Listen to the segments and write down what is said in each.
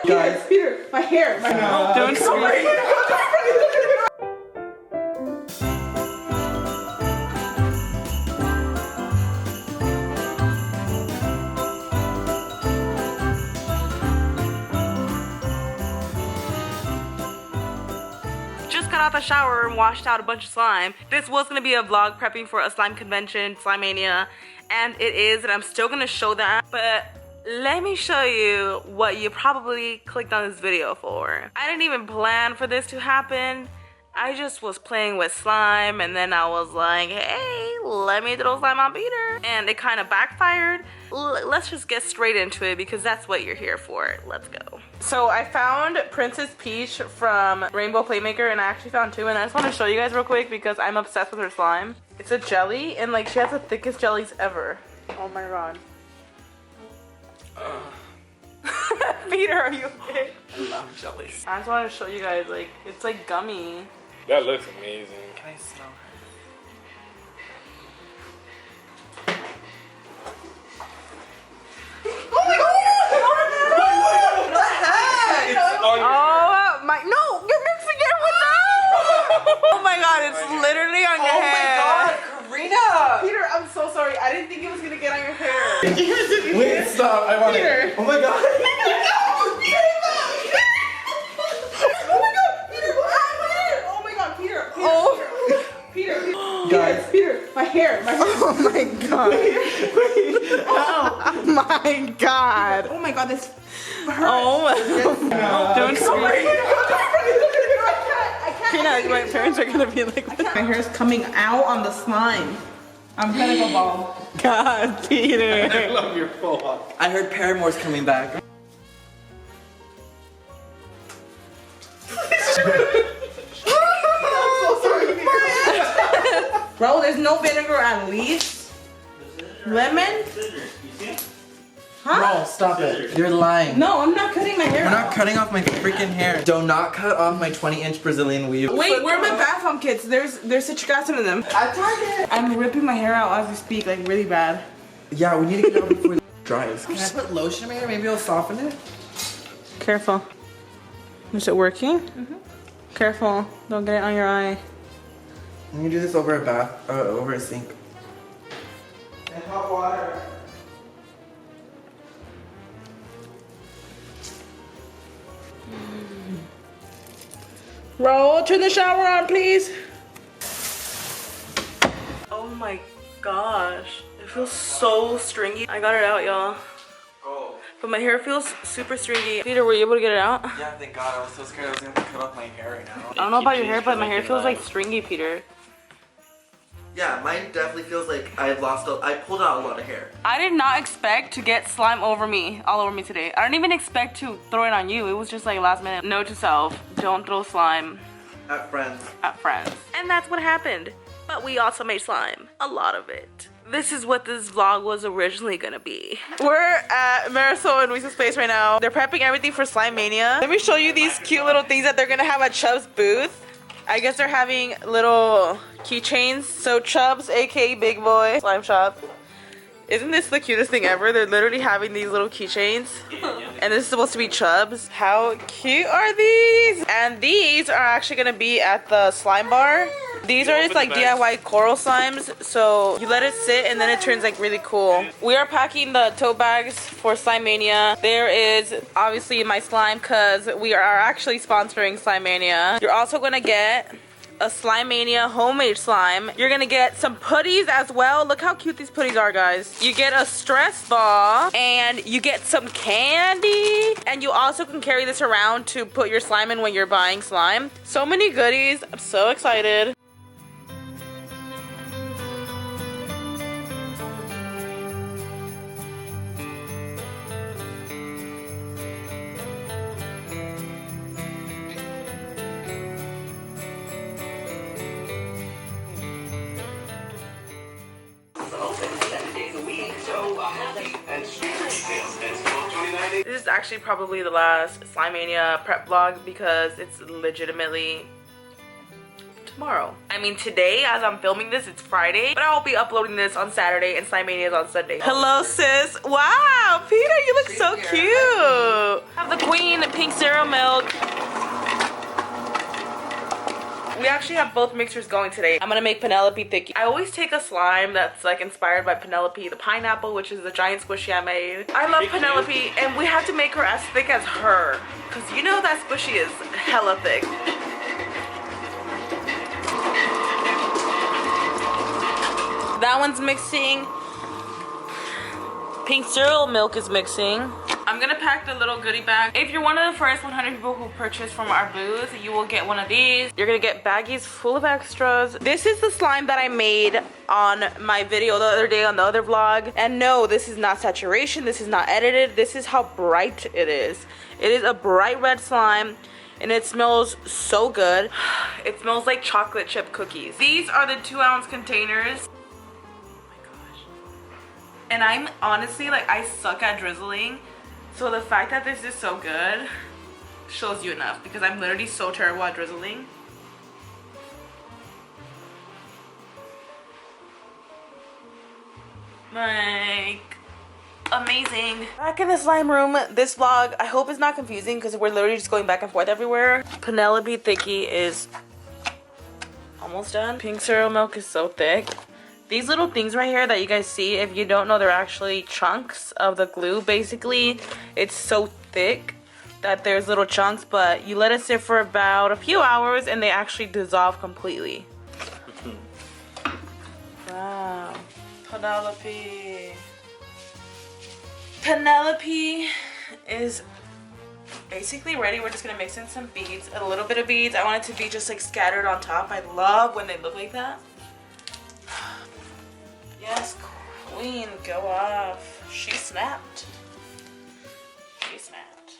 Guys, Peter, my hair, my hair. Don't scream. Just got out the shower and washed out a bunch of slime. This was gonna be a vlog prepping for a slime convention, Slime Mania, and it is, and I'm still gonna show that, but let me show you what you probably clicked on this video for. I didn't even plan for this to happen. I just was playing with slime and then I was like, hey, let me throw slime on Peter. And it kind of backfired. Let's just get straight into it because that's what you're here for. Let's go. So I found Princess Peach from Rainbow Playmaker, and I actually found two, and I just want to show you guys real quick because I'm obsessed with her slime. It's a jelly and like she has the thickest jellies ever. Oh my god. Peter, are you okay? I love jellies. I just want to show you guys, like, it's like gummy. That looks amazing. Can I smell Oh my, no, you're mixing it with that. Oh my god, it's literally on your hair. Oh my god, Karina! Peter, I'm so sorry. I didn't think it was gonna get on your hair. Wait, stop. I want Peter. it. Oh my god. Peter, my hair, my hair. Oh my god. Oh my god. Oh my god, this hurts. Oh my. Don't scream. I can't. My parents are gonna be like, My hair is coming out on the slime. I'm gonna go bald. God, Peter. I love your full on. I heard Paramore's coming back. Bro, there's no vinegar at least. Lemon? Huh? Bro, stop it. You're lying. No, I'm not cutting my hair We're off. not cutting off my freaking hair. Do not cut off my 20-inch Brazilian weave. Wait, where are my bath bomb kits? There's citric acid in them. At Target. I'm ripping my hair out as we speak, like really bad. Yeah, we need to get it out before it dries. Can I put lotion in my hair? Maybe it'll soften it? Careful. Is it working? Mm-hmm. Careful. Don't get it on your eye. I'm gonna do this over a bath, over a sink. And hot water. Bro, turn the shower on, please. Oh my gosh. It feels so stringy. I got it out, y'all. Oh. But my hair feels super stringy. Peter, were you able to get it out? Yeah, thank God. I was so scared I was gonna have to cut off my hair right now. I don't know about your hair, but my hair feels like stringy, Peter. Yeah, mine definitely feels like I pulled out a lot of hair. I did not expect to get slime all over me today. I didn't even expect to throw it on you. It was just like last minute. Note to self, don't throw slime At friends. at friends. And that's what happened. But we also made slime, a lot of it. This is what this vlog was originally gonna be. We're at Marisol and Luisa's place right now. They're prepping everything for Slime Mania. Let me show you these cute little things that they're gonna have at Chubb's booth. I guess they're having little keychains. So Chubb's, aka Big Boy Slime Shop. Isn't this the cutest thing ever? They're literally having these little keychains. And this is supposed to be Chubb's. How cute are these? And these are actually gonna be at the slime bar. These are just like DIY coral slimes. So you let it sit and then it turns like really cool. We are packing the tote bags for Slime Mania. There is obviously my slime because we are actually sponsoring Slime Mania. You're also gonna get a Slime Mania homemade slime. You're gonna get some putties as well. Look how cute these putties are, guys. You get a stress ball and you get some candy, and you also can carry this around to put your slime in when you're buying slime. So many goodies. I'm so excited. This is actually probably the last Slime Mania prep vlog because it's legitimately tomorrow. I mean, today, as I'm filming this, it's Friday, but I will be uploading this on Saturday and Slime Mania is on Sunday. Hello, sis. Wow, Peter, you look so cute. I have the queen pink cereal milk. We actually have both mixers going today. I'm gonna make Penelope Thicky. I always take a slime that's like inspired by Penelope, the pineapple, which is the giant squishy I made. I love Penelope, and we have to make her as thick as her, because you know that squishy is hella thick. That one's mixing. Pink cereal milk is mixing. I'm gonna pack the little goodie bag. If you're one of the first 100 people who purchase from our booth, you will get one of these. You're gonna get baggies full of extras. This is the slime that I made on my video the other day on the other vlog. And no, this is not saturation. This is not edited. This is how bright it is. It is a bright red slime. And it smells so good. It smells like chocolate chip cookies. These are the 2-ounce containers. And I'm honestly, like, I suck at drizzling. So the fact that this is so good shows you enough, because I'm literally so terrible at drizzling. Like, amazing. Back in the slime room, this vlog, I hope it's not confusing because we're literally just going back and forth everywhere. Penelope Thicky is almost done. Pink cereal milk is so thick. These little things right here that you guys see, if you don't know, they're actually chunks of the glue. Basically, it's so thick that there's little chunks, but you let it sit for about a few hours and they actually dissolve completely. Wow. Penelope. Penelope is basically ready. We're just gonna mix in some beads, a little bit of beads. I want it to be just like scattered on top. I love when they look like that. Yes, queen, go off. She snapped. She snapped.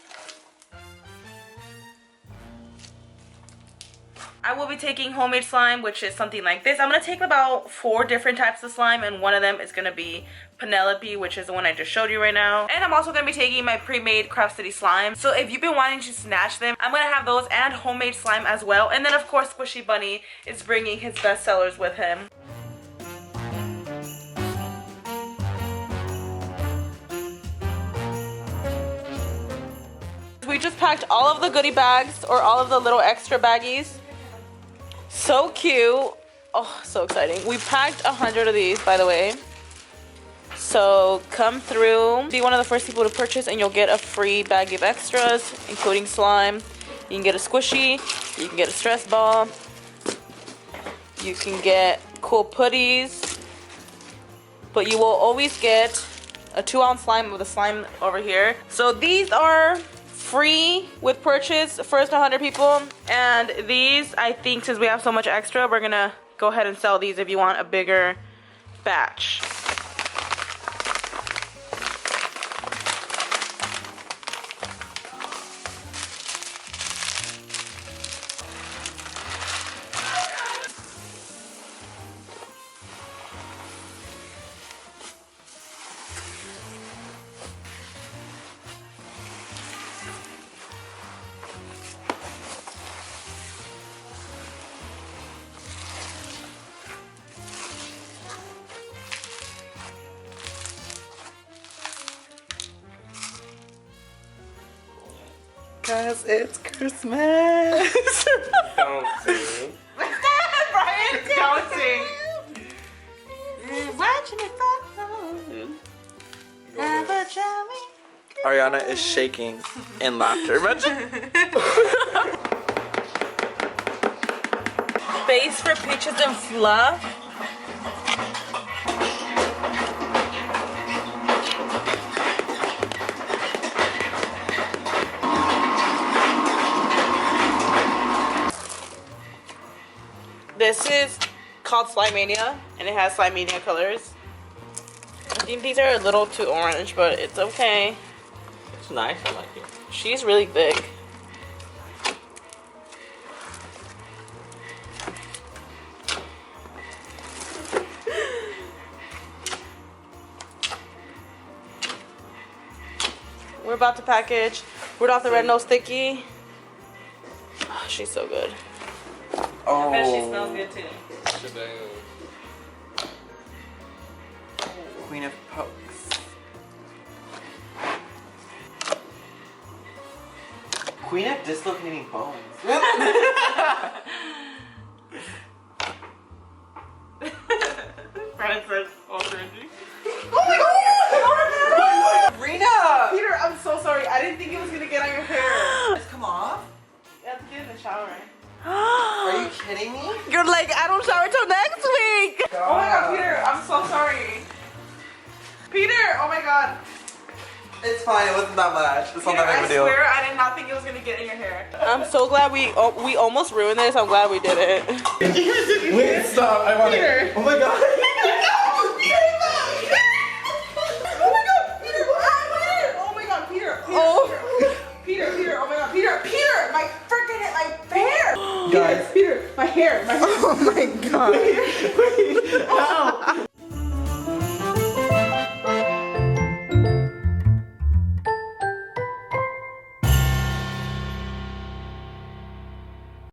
I will be taking homemade slime, which is something like this. I'm going to take about 4 different types of slime, and one of them is going to be Penelope, which is the one I just showed you right now. And I'm also going to be taking my pre-made Craft City slime. So if you've been wanting to snatch them, I'm going to have those and homemade slime as well. And then of course Squishy Bunny is bringing his bestsellers with him. We just packed all of the goodie bags, or all of the little extra baggies. So cute. Oh, so exciting. We packed 100 of these, by the way. So come through, be one of the first people to purchase, and you'll get a free baggie of extras, including slime. You can get a squishy, you can get a stress ball, you can get cool putties, but you will always get a 2-ounce slime with the slime over here. So these are free with purchase, first 100 people, and these, I think, since we have so much extra, we're gonna go ahead and sell these if you want a bigger batch. Cause it's Christmas. Counting. Brian's counting. Watching it fall. Ariana is shaking in laughter. Base for peaches and fluff. This is called Slime Mania, and it has Slime Mania colors. I think these are a little too orange, but it's okay. It's nice, I like it. She's really big. We're about to package Rudolph the Red-Nosed Sticky. Oh, she's so good. Oh. I bet she smells good too. Queen of Pokes. Queen of Dislocating Bones. Princess Orange. Oh my god! Karina! Peter, I'm so sorry. I didn't think it was gonna get on your hair. It's come off? You have to get in the shower. Are you kidding me? You're like, I don't shower till next week. Oh my god, Peter, I'm so sorry. Peter, oh my god. It's fine, it wasn't that much. It's not Peter, that I big of a deal. swear I did not think it was gonna get in your hair. I'm so glad we almost ruined this. I'm glad we did it. Wait, stop. I want Peter. it. Oh my god. Oh my god, Peter. Oh. Peter, oh my god, Peter, my freaking head, my hair. Guys. Peter, my hair, Oh my god.